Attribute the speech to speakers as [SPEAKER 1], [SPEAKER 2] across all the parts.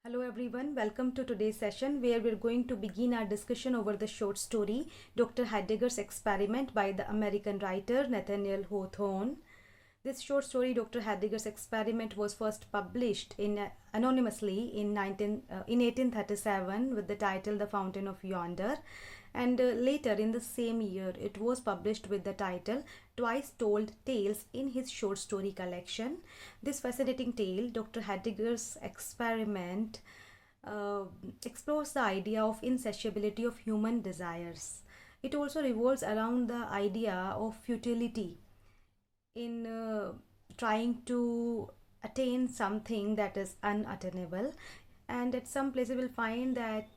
[SPEAKER 1] Hello everyone, welcome to today's session where we're going to begin our discussion over the short story Dr. Heidegger's Experiment by the American writer Nathaniel Hawthorne. This short story, Dr. Heidegger's Experiment, was first published anonymously in 1837 with the title The Fountain of Yonder, and later in the same year it was published with the title Twice Told Tales in his short story collection. This fascinating tale, Dr. Heidegger's Experiment, explores the idea of insatiability of human desires. It also revolves around the idea of futility in trying to attain something that is unattainable, and at some place we will find that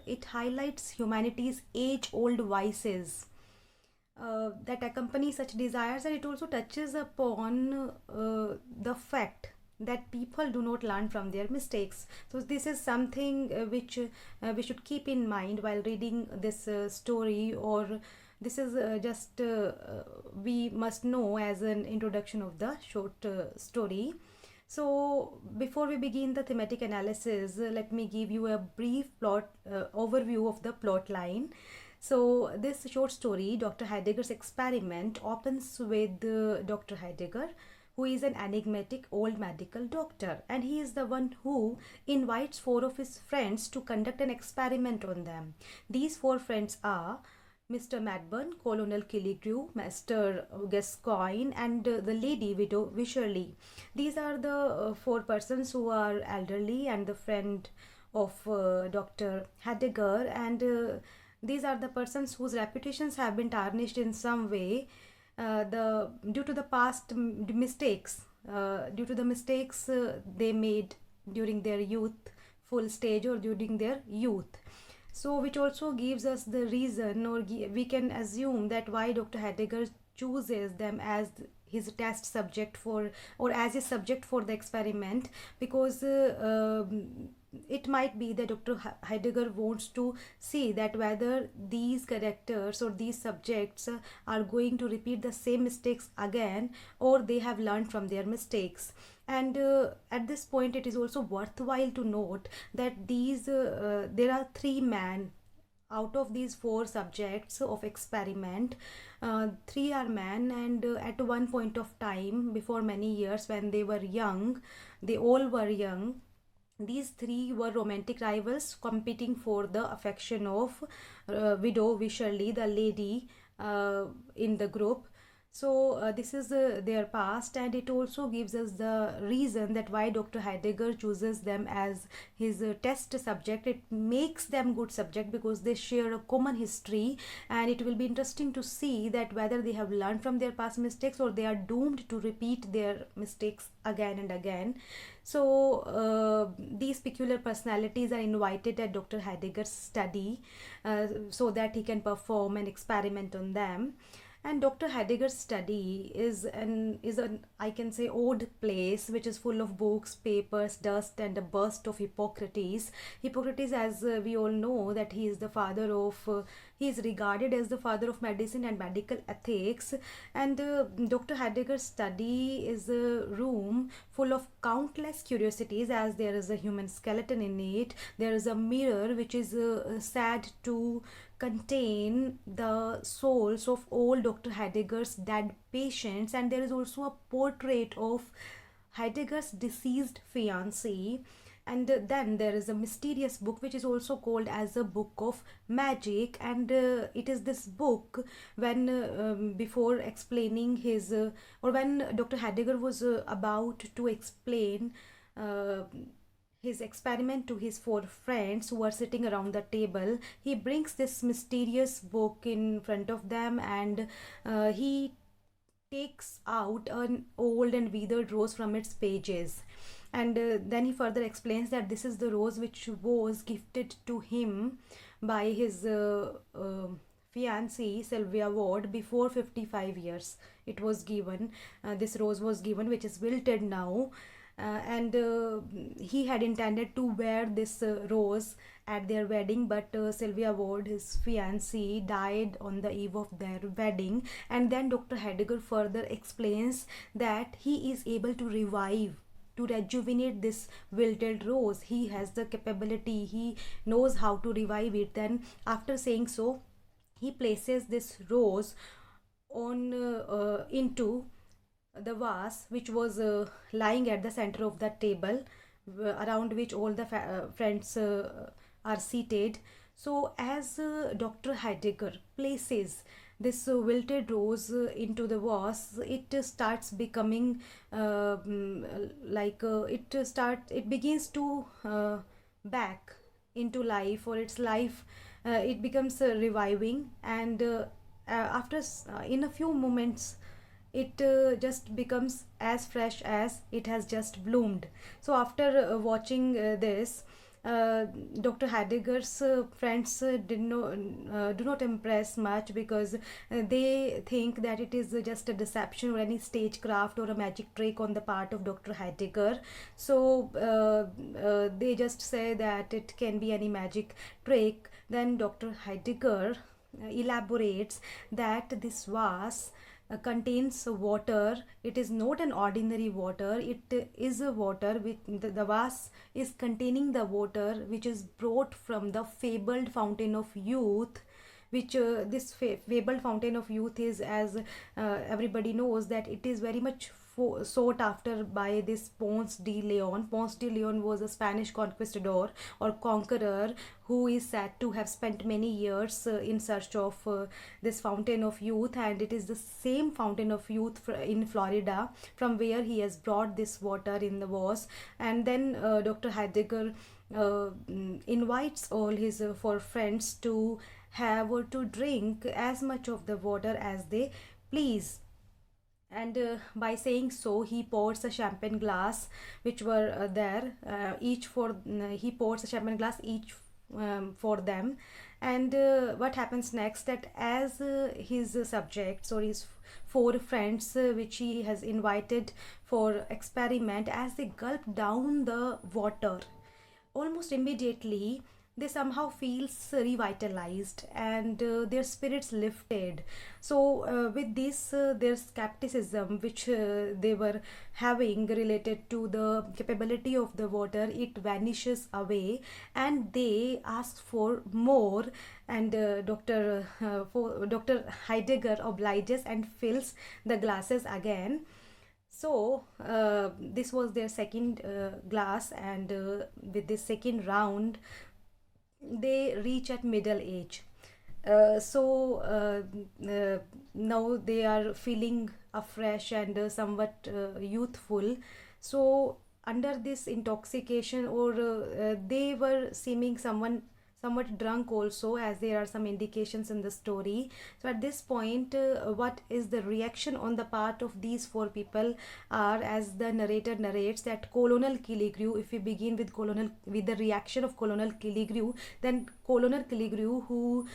[SPEAKER 1] it highlights humanity's age-old vices that accompany such desires, and it also touches upon the fact that people do not learn from their mistakes. So this is something which we should keep in mind while reading this story, or this is just we must know as an introduction of the short story. So before we begin the thematic analysis, let me give you a brief plot overview of the plot line. So this short story, Dr. Heidegger's Experiment, opens with Dr. Heidegger, who is an enigmatic old medical doctor, and he is the one who invites four of his friends to conduct an experiment on them. These four friends are Mr. Madburn, Colonel Killigrew, Master Gascoigne, and the lady widow Wycherley. These are the four persons who are elderly and the friend of Dr. Heidegger, and these are the persons whose reputations have been tarnished in some way due to the past mistakes, they made during their youthful stage or during their youth. So which also gives us the reason, or we can assume that why Dr. Heidegger chooses them as his test subject for, or as his subject for the experiment, because it might be that Dr. Heidegger wants to see that whether these characters or these subjects are going to repeat the same mistakes again, or they have learned from their mistakes. And at this point it is also worthwhile to note that there are three men out of these four subjects of experiment. Three are men, and at one point of time before many years, when they were young, they all were young, these three were romantic rivals competing for the affection of widow Wycherley, the lady in the group. So this is their past, and it also gives us the reason that why Dr. Heidegger chooses them as his test subject. It makes them good subject because they share a common history, and it will be interesting to see that whether they have learned from their past mistakes or they are doomed to repeat their mistakes again and again. So these peculiar personalities are invited at Dr. Heidegger's study so that he can perform an experiment on them. And Dr. Heidegger's study is an I can say odd place which is full of books, papers, dust, and a burst of Hippocrates. Hippocrates, as we all know, that he is the father of he is regarded as the father of medicine and medical ethics. And Dr. Heidegger's study is a room full of countless curiosities, as there is a human skeleton in it. There is a mirror which is said to contain the souls of all Dr. Heidegger's dead patients, and there is also a portrait of Heidegger's deceased fiancée. And then there is a mysterious book which is also called as a book of magic, and it is this book when before explaining his or when Dr. Heidegger was about to explain his experiment to his four friends who are sitting around the table, he brings this mysterious book in front of them, and he takes out an old and withered rose from its pages. And then he further explains that this is the rose which was gifted to him by his fiancée Sylvia Ward before 55 years. It was given, this rose was given, which is wilted now. And he had intended to wear this rose at their wedding, but Sylvia Ward, his fiancée, died on the eve of their wedding. And then Dr. Heidegger further explains that he is able to revive to rejuvenate this wilted rose. He has the capability, he knows how to revive it. Then after saying so, he places this rose on into the vase which was lying at the center of the table, around which all the friends are seated. So as Dr. Heidegger places this wilted rose into the vase, it starts becoming it begins to back into life, or its life, it becomes reviving, and in a few moments it just becomes as fresh as it has just bloomed. So after watching this, Dr. Heidegger's friends do not impress much, because they think that it is just a deception or any stagecraft or a magic trick on the part of Dr. Heidegger. So they just say that it can be any magic trick. Then Dr. Heidegger elaborates that this vase contains water. It is not an ordinary water, it is a water which the vase is containing the water which is brought from the fabled fountain of youth, which this fabled fountain of youth is, as everybody knows, that it is very much sought after by this Ponce de Leon. Ponce de Leon was a Spanish conquistador or conqueror who is said to have spent many years in search of this fountain of youth, and it is the same fountain of youth in Florida from where he has brought this water in the vase. And then Dr. Heidegger invites all his four friends to have or to drink as much of the water as they please. And by saying so, he pours a champagne glass which were there, he pours a champagne glass each for them. And what happens next, that as his subjects or his four friends which he has invited for experiment, as they gulp down the water, almost immediately they somehow feels revitalized, and their spirits lifted. So with this their skepticism which they were having related to the capability of the water, it vanishes away, and they ask for more. And Dr. Heidegger obliges and fills the glasses again. So this was their second glass, and with this second round they reach at middle age. Now they are feeling afresh and somewhat youthful. So under this intoxication, or they were seeming somewhat drunk also, as there are some indications in the story. So at this point, what is the reaction on the part of these four people are, as the narrator narrates, that Colonel Killigrew, if we begin with the reaction of Colonel Killigrew, then Colonel Killigrew, who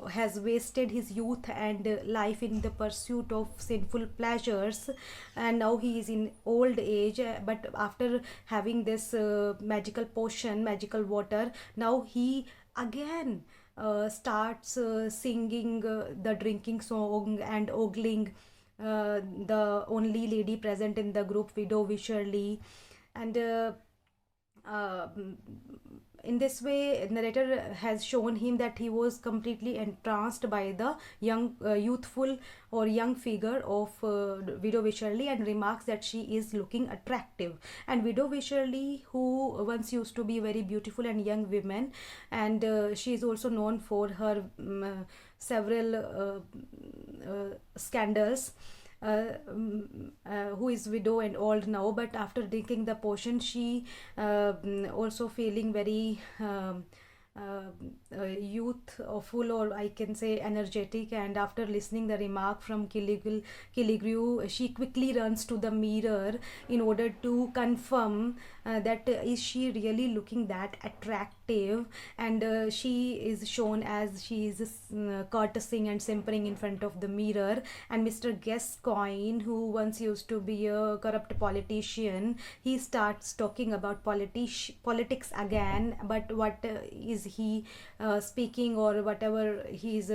[SPEAKER 1] has wasted his youth and life in the pursuit of sinful pleasures, and now he is in old age, but after having this magical potion, magical water, now he again starts singing the drinking song and ogling the only lady present in the group, Widow Wycherley. And in this way, narrator has shown him that he was completely entranced by the youthful or young figure of Widow Wycherley, and remarks that she is looking attractive. And Widow Wycherley, who once used to be very beautiful and young woman, and she is also known for her several scandals, who is widow and old now, but after drinking the potion, she also feeling very youthful, or I can say energetic. And after listening the remark from Killigrew, she quickly runs to the mirror in order to confirm that is she really looking that attractive. And she is shown as she is courtesing and simpering in front of the mirror. And Mr. Gascoigne, who once used to be a corrupt politician, he starts talking about politics again, but what is he speaking, or whatever he is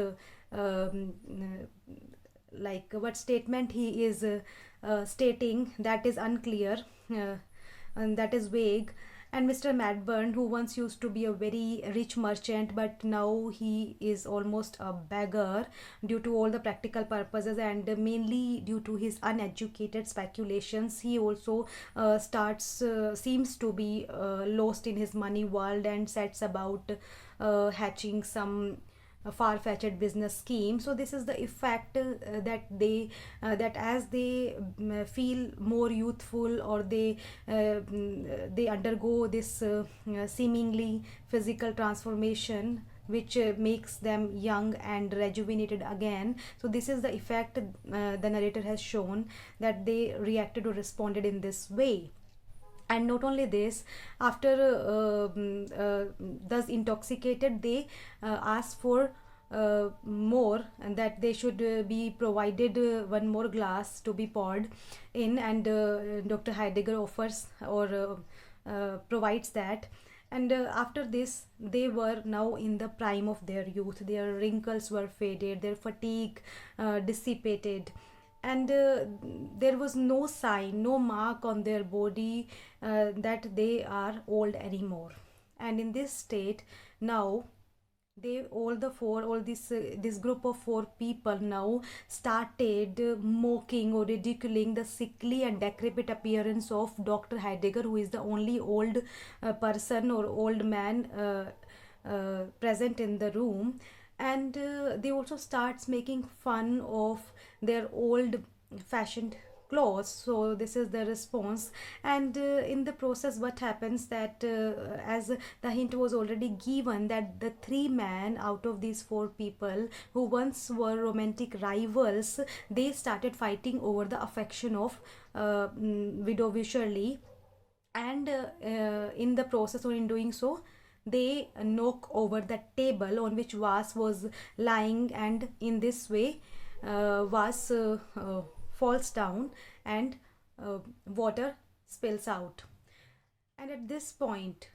[SPEAKER 1] like what statement he is stating, that is unclear, and that is vague. And Mr. Madburn, who once used to be a very rich merchant, but now he is almost a beggar due to all the practical purposes, and mainly due to his uneducated speculations. He also seems to be lost in his money world, and sets about hatching some a far-fetched business scheme. So this is the effect that as they feel more youthful, or they undergo this seemingly physical transformation, which makes them young and rejuvenated again. So this is the effect the narrator has shown, that they reacted or responded in this way. And not only this, after thus intoxicated, they ask for more, and that they should be provided one more glass to be poured in, and Dr. Heidegger offers or provides that. And after this, they were now in the prime of their youth. Their wrinkles were faded, their fatigue dissipated, and there was no sign, no mark on their body that they are old anymore. And in this state, now they all this group of four people now started mocking or ridiculing the sickly and decrepit appearance of Dr. Heidegger, who is the only old person or old man present in the room. And they also starts making fun of their old fashioned clothes. So this is the response. And in the process, what happens, that as the hint was already given, that the three men out of these four people who once were romantic rivals, they started fighting over the affection of widow Shirley. And in the process, or in doing so, they knock over the table on which Vas was lying, and in this way Vas falls down, and water spills out. And at this point,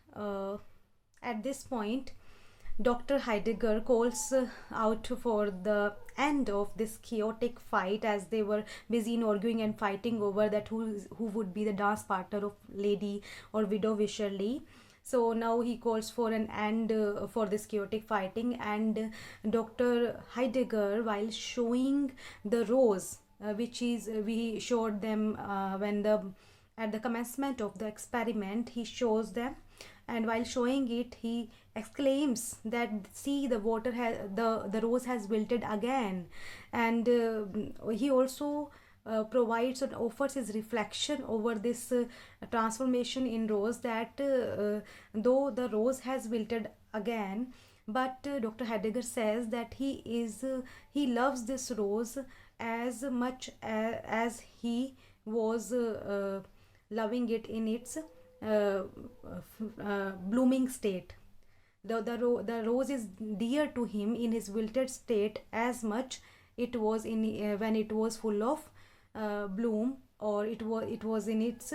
[SPEAKER 1] Dr. Heidegger calls out for the end of this chaotic fight, as they were busy in arguing and fighting over that who would be the dance partner of Lady or Widow Wycherley. So now he calls for an end for this chaotic fighting, and Dr. Heidegger, while showing the rose, which is we showed them at the commencement of the experiment, he shows them, and while showing it, he exclaims that, see, the water has the rose has wilted again. And he also provides and offers his reflection over this transformation in rose, that though the rose has wilted again, but Dr. Heidegger says that he loves this rose as much as he was loving it in its blooming state. The rose is dear to him in his wilted state as much it was in when it was full of bloom, or it was in its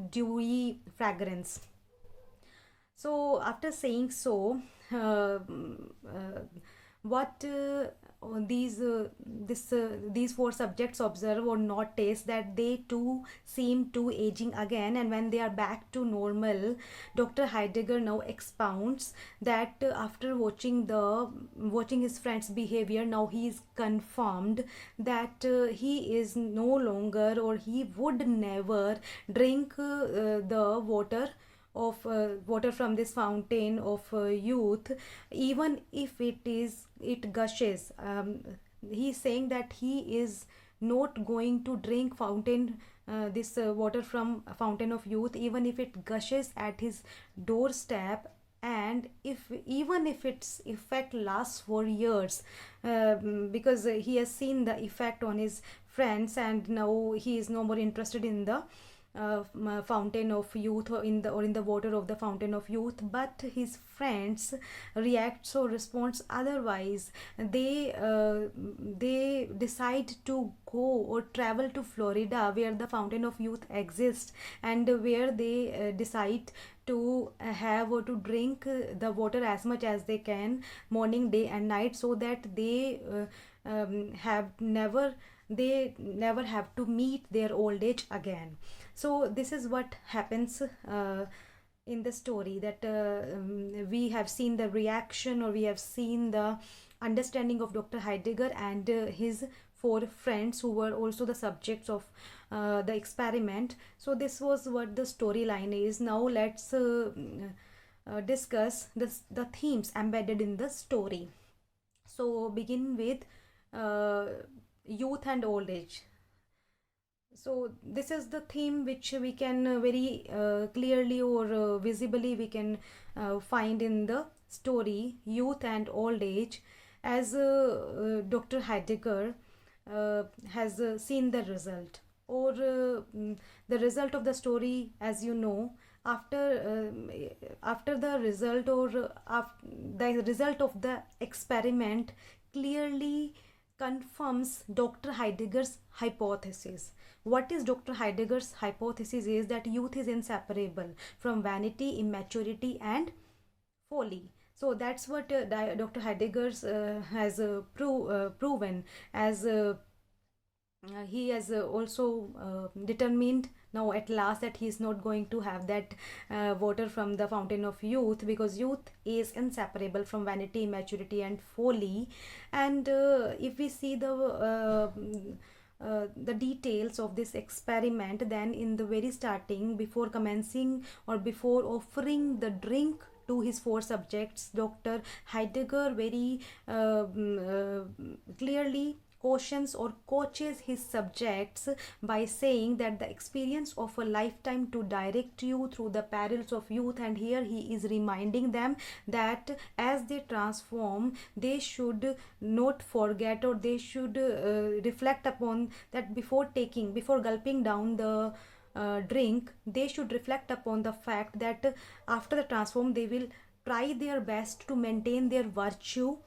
[SPEAKER 1] dewy fragrance. So after saying so, what these four subjects observe or notice, that they too seem to aging again, and when they are back to normal, Dr. Heidegger now expounds that after watching his friend's behavior, now he is confirmed that he is no longer, or he would never drink the water from this fountain of youth, even if it gushes. He's saying that he is not going to drink this water from a fountain of youth, even if it gushes at his doorstep, and even if its effect lasts for years, because he has seen the effect on his friends, and now he is no more interested in the fountain of youth, or in the water of the fountain of youth. But his friends react or responds otherwise. They decide to go or travel to Florida, where the fountain of youth exists, and where they decide to have or to drink the water as much as they can, morning, day and night, so that they have never they never have to meet their old age again. So this is what happens in the story, that we have seen the reaction, or we have seen the understanding of Dr. Heidegger and his four friends who were also the subjects of the experiment. So this was what the storyline is. Now let's discuss the themes embedded in the story. So begin with youth and old age. So this is the theme which we can very clearly or visibly we can find in the story, youth and old age, as Dr. Heidegger has seen the result, or the result of the story, as you know, after the result, or the result of the experiment clearly confirms Dr. Heidegger's hypothesis. What is Dr. Heidegger's hypothesis is that youth is inseparable from vanity, immaturity and folly. So that's what Dr. Heidegger has proven, as he has also determined now at last that he is not going to have that water from the fountain of youth, because youth is inseparable from vanity, immaturity and folly. And if we see the details of this experiment, then in the very starting, before commencing or before offering the drink to his four subjects, Dr. Heidegger very clearly cautions or coaches his subjects by saying that the experience of a lifetime to direct you through the perils of youth. And here he is reminding them that as they transform, they should not forget, or they should reflect upon that before gulping down the drink, they should reflect upon the fact that after the transform, they will try their best to maintain their virtue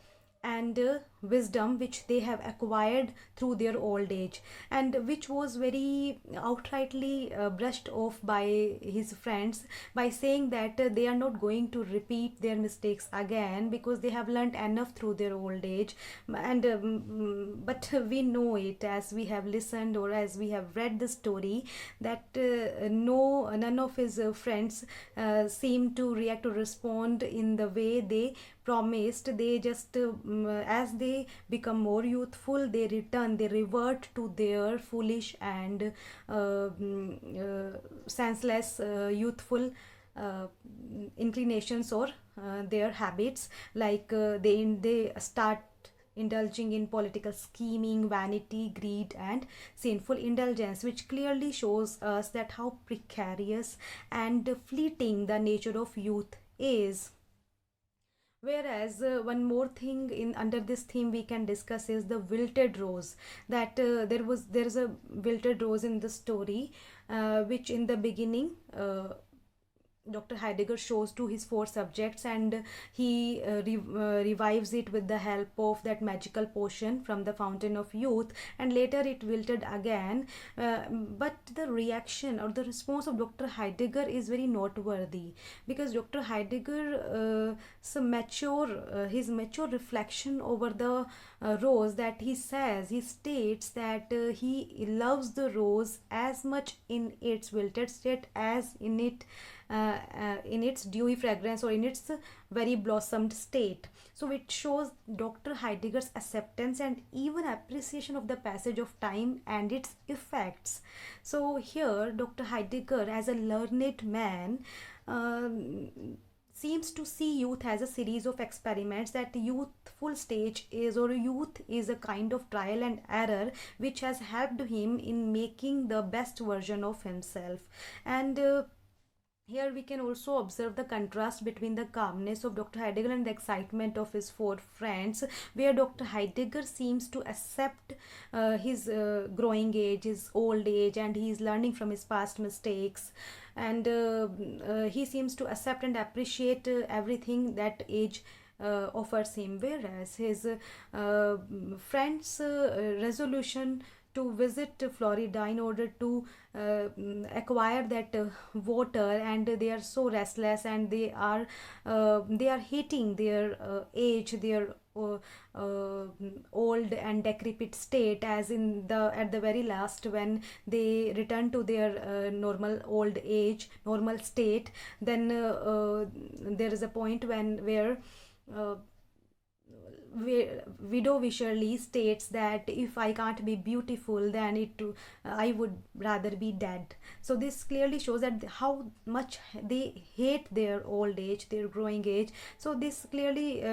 [SPEAKER 1] and wisdom which they have acquired through their old age, and which was very outrightly brushed off by his friends by saying that they are not going to repeat their mistakes again because they have learned enough through their old age. And but we know it, as we have listened or as we have read the story, that none of his friends seem to react or respond in the way they promised. They just as they become more youthful, they revert to their foolish and senseless youthful inclinations, or their habits, like they start indulging in political scheming, vanity, greed and sinful indulgence, which clearly shows us that how precarious and fleeting the nature of youth is. Whereas one more thing in under this theme we can discuss is the wilted rose. That there is a wilted rose in the story, which in the beginning Dr. Heidegger shows to his four subjects, and he revives it with the help of that magical potion from the fountain of youth, and later it wilted again. But the reaction or the response of Dr. Heidegger is very noteworthy, because Dr. Heidegger his mature reflection over the rose, that he states that he loves the rose as much in its wilted state as in its dewy fragrance or in its very blossomed state. So it shows Dr. Heidegger's acceptance and even appreciation of the passage of time and its effects. So here Dr. Heidegger, as a learned man, seems to see youth as a series of experiments, that youthful stage is, or youth is, a kind of trial and error which has helped him in making the best version of himself. And here we can also observe the contrast between the calmness of Dr. Heidegger and the excitement of his four friends, where Dr. Heidegger seems to accept his growing age, his old age, and he is learning from his past mistakes. And he seems to accept and appreciate everything that age offers him, whereas his friends' resolution to visit Florida in order to acquire that water, and they are so restless, and they are hating their age, their old and decrepit state, as in the at the very last, when they return to their normal old age, normal state, then there is a point where uh, widow Wycherley states that if I can't be beautiful, then I would rather be dead. So this clearly shows that how much they hate their old age, their growing age. So this clearly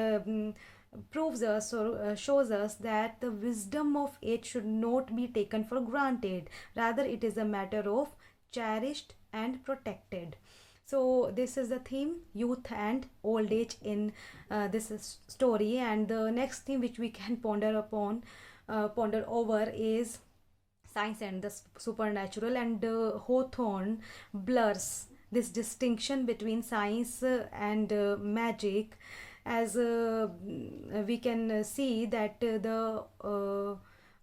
[SPEAKER 1] proves us, or shows us, that the wisdom of age should not be taken for granted. Rather, it is a matter of cherished and protected. So this is the theme, youth and old age, in this story. And the next theme which we can ponder over is science and the supernatural. And Hawthorne blurs this distinction between science and magic, as we can see that the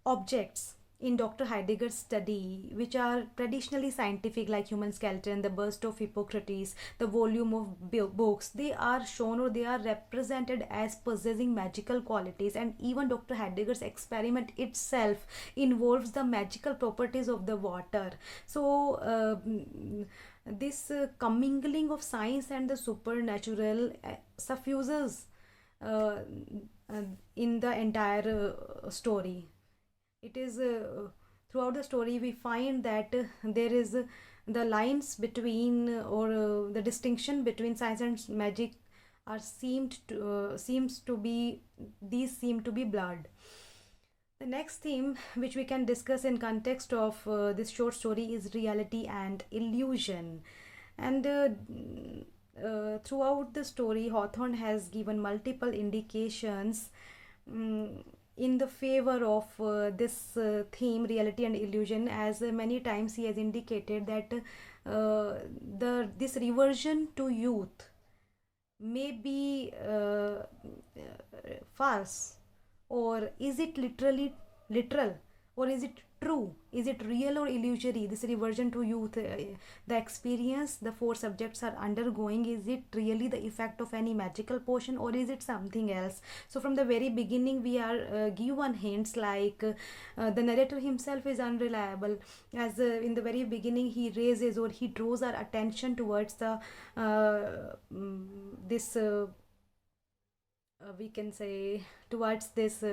[SPEAKER 1] objects in Dr. Heidegger's study, which are traditionally scientific, like human skeleton, the bust of Hippocrates, the volume of books, they are shown, or they are represented as possessing magical qualities. And even Dr. Heidegger's experiment itself involves the magical properties of the water. So this commingling of science and the supernatural suffuses uh, in the entire story. It is throughout the story we find that there is the lines between the distinction between science and magic are seem to be blurred. The next theme which we can discuss in context of this short story is reality and illusion. And throughout the story, Hawthorne has given multiple indications in the favor of this theme, reality and illusion, as many times he has indicated that this reversion to youth may be false, or is it literal, or is it true, is it real or illusory? This reversion to youth, the experience the four subjects are undergoing, is it really the effect of any magical potion, or is it something else? So from the very beginning we are given hints, like the narrator himself is unreliable, as in the very beginning he raises, or he draws our attention towards the this we can say towards this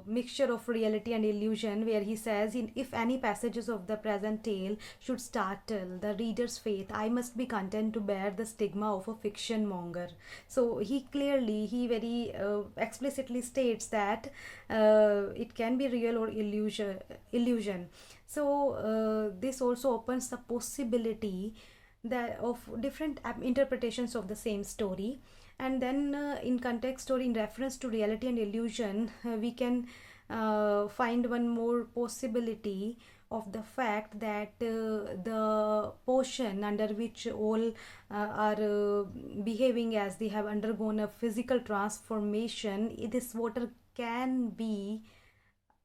[SPEAKER 1] mixture of reality and illusion, where he says, if any passages of the present tale should startle the reader's faith, I must be content to bear the stigma of a fiction monger. So he very explicitly states that it can be real or illusion. So this also opens the possibility that of different interpretations of the same story. And then in context, or in reference to reality and illusion, we can find one more possibility of the fact that the potion under which all are behaving as they have undergone a physical transformation, this water can be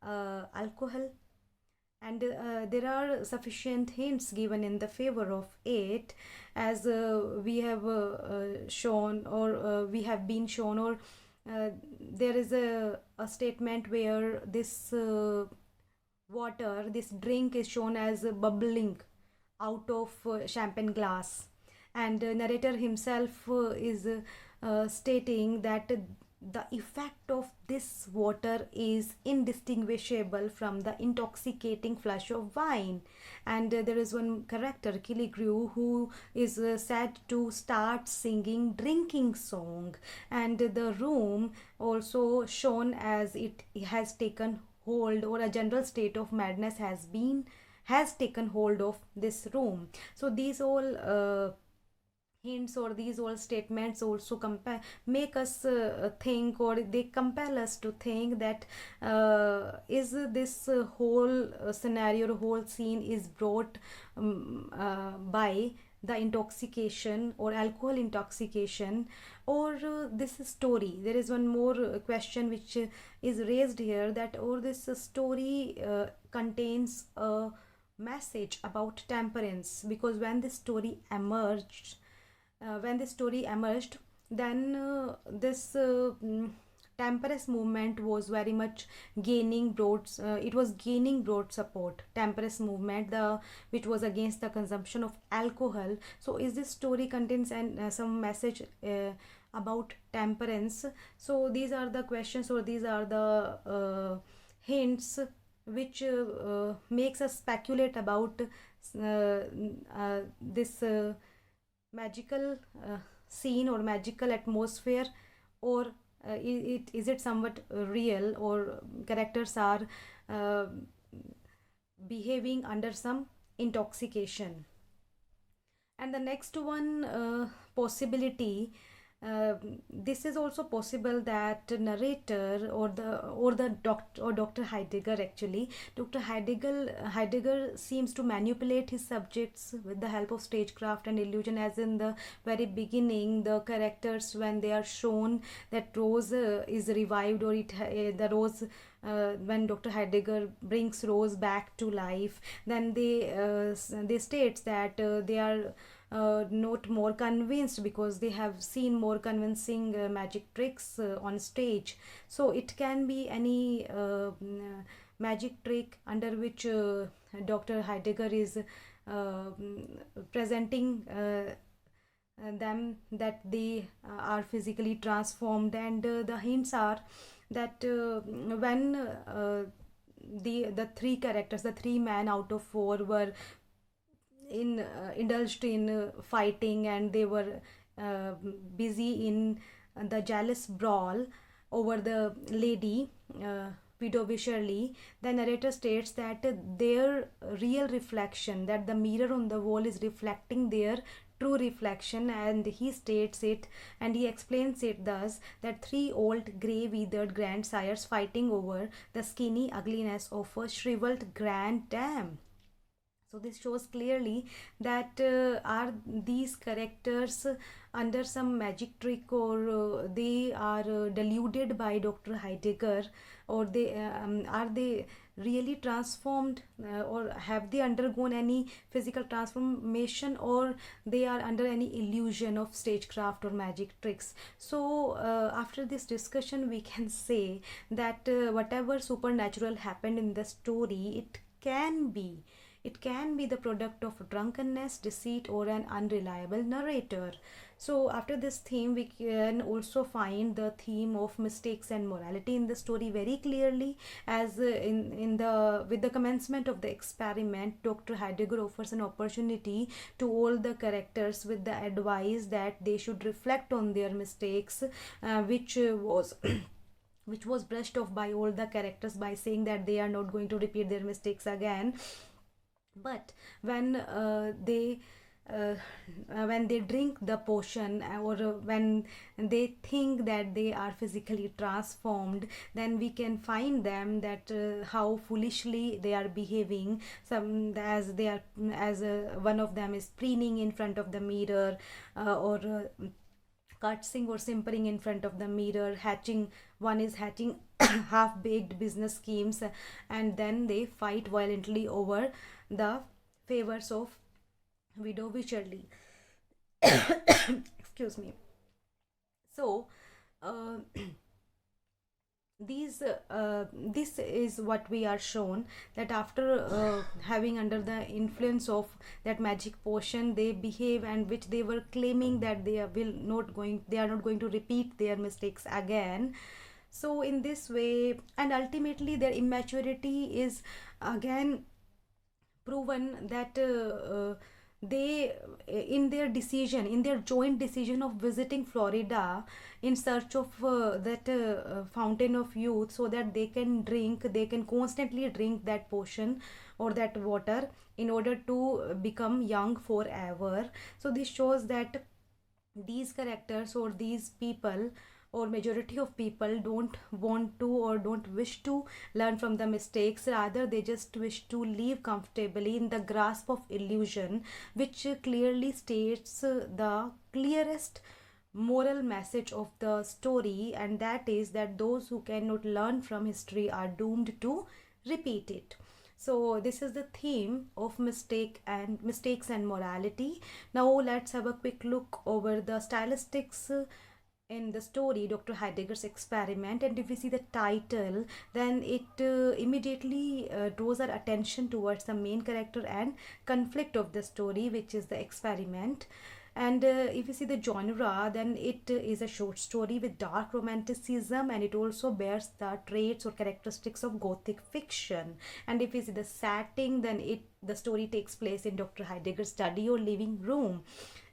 [SPEAKER 1] alcohol. And there are sufficient hints given in the favor of it, as we have shown, or we have been shown, or there is a statement where this water, this drink, is shown as bubbling out of champagne glass, and narrator himself is stating that the effect of this water is indistinguishable from the intoxicating flush of wine. And there is one character, Killigrew, who is said to start singing drinking song, and the room also shown as it has taken hold, or a general state of madness has taken hold of this room. So these all hints, or these all statements also make us think, or they compel us to think that is this whole scenario, whole scene is brought by the intoxication or alcohol intoxication, or this story. There is one more question which is raised here, that or this story contains a message about temperance, because when this story emerged, then this temperance movement was very much gaining broad it was gaining broad support. Temperance movement, the which was against the consumption of alcohol. So is this story contains some message about temperance? So these are the questions, or these are the hints which makes us speculate about this magical scene or magical atmosphere, or is it somewhat real, or characters are uh, behaving under some intoxication. And the next one possibility, this is also possible that narrator or the doctor, or Dr. Heidegger, actually Dr. Heidegger seems to manipulate his subjects with the help of stagecraft and illusion, as in the very beginning the characters, when they are shown that Rose is revived, or the Rose, when Dr. Heidegger brings Rose back to life, then they states that they are not more convinced, because they have seen more convincing magic tricks on stage. So it can be any magic trick under which Dr. Heidegger is presenting them, that they are physically transformed. And the hints are that when the three characters, the three men out of four, were indulged in fighting, and they were busy in the jealous brawl over the lady, widow Shirley, the narrator states that their real reflection, that the mirror on the wall is reflecting their true reflection. And he states it, and he explains it thus, that three old grey withered grandsires fighting over the skinny ugliness of a shriveled granddam. So this shows clearly that are these characters under some magic trick, or they are deluded by Dr. Heidegger, or they are they really transformed, or have they undergone any physical transformation, or they are under any illusion of stagecraft or magic tricks. So after this discussion, we can say that whatever supernatural happened in the story, it can be the product of drunkenness, deceit, or an unreliable narrator. So after this theme, we can also find the theme of mistakes and morality in the story very clearly, as in the with the commencement of the experiment, Dr. Heidegger offers an opportunity to all the characters with the advice that they should reflect on their mistakes, which was which was brushed off by all the characters by saying that they are not going to repeat their mistakes again. But uh, when they drink the potion, or when they think that they are physically transformed, then we can find them that how foolishly they are behaving. Some, as they are, as one of them is preening in front of the mirror, or cursing or simpering in front of the mirror, one is hatching half baked business schemes, and then they fight violently over the favors of widow Wycherley. Excuse me. So uh, this is what we are shown, that after having under the influence of that magic potion, they behave, and which they were claiming that they are not going to repeat their mistakes again. So in this way, and ultimately their immaturity is again proven, that they in their joint decision of visiting Florida in search of that fountain of youth, so that they can constantly drink that potion or that water in order to become young forever. So this shows that these characters or these people or majority of people don't want to or don't wish to learn from the mistakes. Rather, they just wish to live comfortably in the grasp of illusion, which clearly states the clearest moral message of the story, and that is that those who cannot learn from history are doomed to repeat it. So this is the theme of mistakes and morality. Now let's have a quick look over the stylistics in the story Dr. Heidegger's experiment. And if we see the title, then it immediately draws our attention towards the main character and conflict of the story, which is the experiment. And if you see the genre, then it is a short story with dark romanticism, and it also bears the traits or characteristics of Gothic fiction. And if you see the setting, then the story takes place in Dr. Heidegger's study or living room.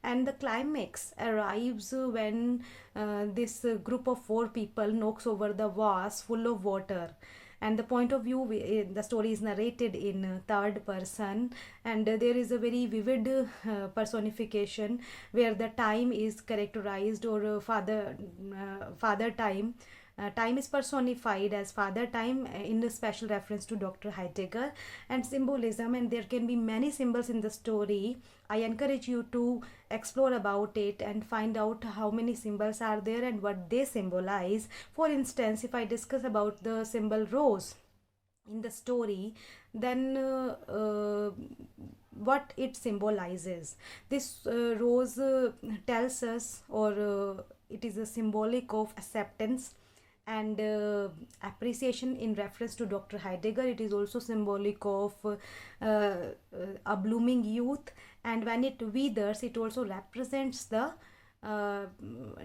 [SPEAKER 1] And the climax arrives when this group of 4 people knocks over the vase full of water. And the point of view, the story is narrated in third person, and there is a very vivid personification where the time is characterized, or father time. Time is personified as father time in the special reference to Dr. Heidegger. And symbolism, and there can be many symbols in the story. I encourage you to explore about it and find out how many symbols are there and what they symbolize. For instance, if I discuss about the symbol rose in the story, then what it symbolizes. This rose tells us, or it is a symbolic of acceptance and appreciation in reference to Dr. Heidegger. It is also symbolic of a blooming youth, and when it withers, it also represents the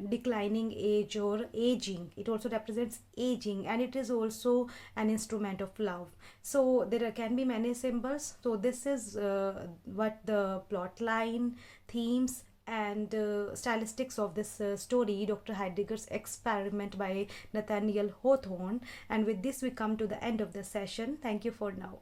[SPEAKER 1] declining age or aging. It also represents aging, and it is also an instrument of love. So there can be many symbols. So this is what the plot line, themes, and stylistics of this story, Dr. Heidegger's experiment by Nathaniel Hawthorne. And with this we come to the end of the session. Thank you for now.